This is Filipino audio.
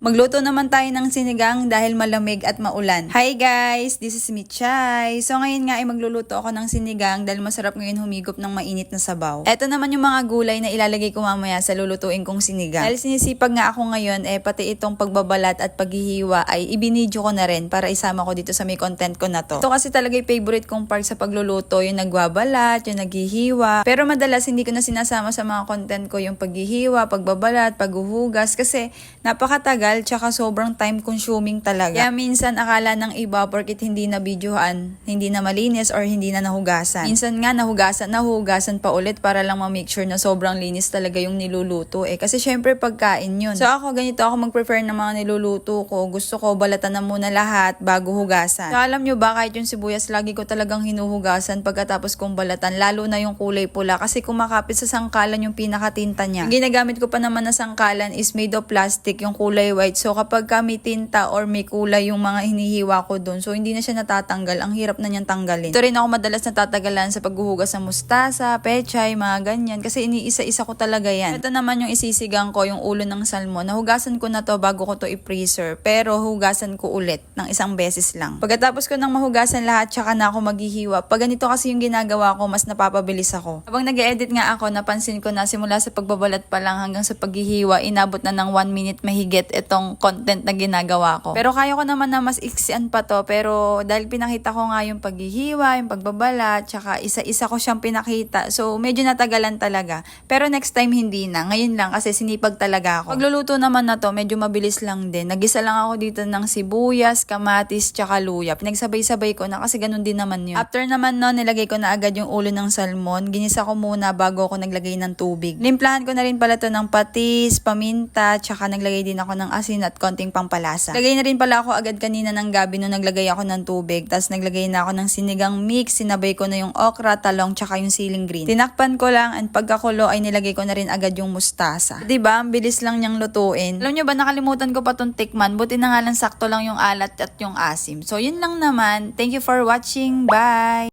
Magluto naman tayo ng sinigang dahil malamig at maulan. Hi guys! This is Michay. So ngayon nga ay magluluto ako ng sinigang dahil masarap ngayon humigop ng mainit na sabaw. Eto naman yung mga gulay na ilalagay ko mamaya sa lulutuin kong sinigang. Dahil sinisipag nga ako ngayon, pati itong pagbabalat at paghihiwa ay ibinidyo ko na rin para isama ko dito sa may content ko na to. Ito kasi talaga yung favorite kong part sa pagluluto, yung nagbabalat, yung naghihiwa. Pero madalas hindi ko na sinasama sa mga content ko yung paghihiwa, pagbabalat, paghuhugas kasi napakatagal tsaka sobrang time consuming talaga. Kaya minsan akala ng iba porkit hindi na videohan, hindi na malinis or hindi na nahugasan. Minsan nga nahugasan pa ulit para lang ma-make sure na sobrang linis talaga yung niluluto kasi syempre pagkain yun. So ako ganito ako mag-prefer ng mga niluluto ko. Gusto ko balatan na muna lahat bago hugasan. So alam nyo ba kahit yung sibuyas lagi ko talagang hinuhugasan pagkatapos kong balatan, lalo na yung kulay pula kasi kumakapit sa sangkalan yung pinakatinta niya. Yung ginagamit ko pa naman na sangkalan is made of plastic, yung kulay white. So kapag may tinta or may kulay yung mga hinihiwa ko dun, so hindi na siya natatanggal. Ang hirap na niyang tanggalin. Ito rin ako madalas natatagalan sa paghuhugas ng mustasa, pechay, mga ganyan. Kasi iniisa-isa ko talaga yan. Ito naman yung isisigang ko, yung ulo ng salmon. Nahugasan ko na to bago ko to i-freezer. Pero hugasan ko ulit ng isang beses lang. Pagkatapos ko nang mahugasan lahat, tsaka na ako maghihiwa. Pag ganito kasi yung ginagawa ko, mas napapabilis ako. Habang nag-edit nga ako, napansin ko na simula sa pagbabalat pa lang hanggang sa paghihiwa, inabot na ng 1 minute mahigit itong content na ginagawa ko. Pero kaya ko naman na mas iksian pa to. Pero dahil pinakita ko nga yung paghihiwa, yung pagbabalat, tsaka isa-isa ko siyang pinakita. So medyo natagalan talaga. Pero next time hindi na. Ngayon lang kasi sinipag talaga ako. Pagluluto naman na to, medyo mabilis lang din. Nagisa lang ako dito ng sibuyas, kamatis, tsaka luya. Pinagsabay-sabay ko na kasi ganun din naman yun. After naman no, nilagay ko na agad yung ulo ng salmon. Ginisa ko muna bago ako naglagay ng tubig. Limplahan ko na rin pala to ng patis, paminta, tsaka naglagay din ako ng asin at konting pampalasa. Lagay na rin pala ako agad kanina ng gabi nung naglagay ako ng tubig. Tapos naglagay na ako ng sinigang mix. Sinabay ko na yung okra, talong, tsaka yung siling green. Tinakpan ko lang and pagkakulo ay nilagay ko na rin agad yung mustasa. Diba? Ang bilis lang niyang lutuin. Alam nyo ba, nakalimutan ko pa tong tikman. Buti na nga lang sakto lang yung alat at yung asim. So yun lang naman. Thank you for watching. Bye!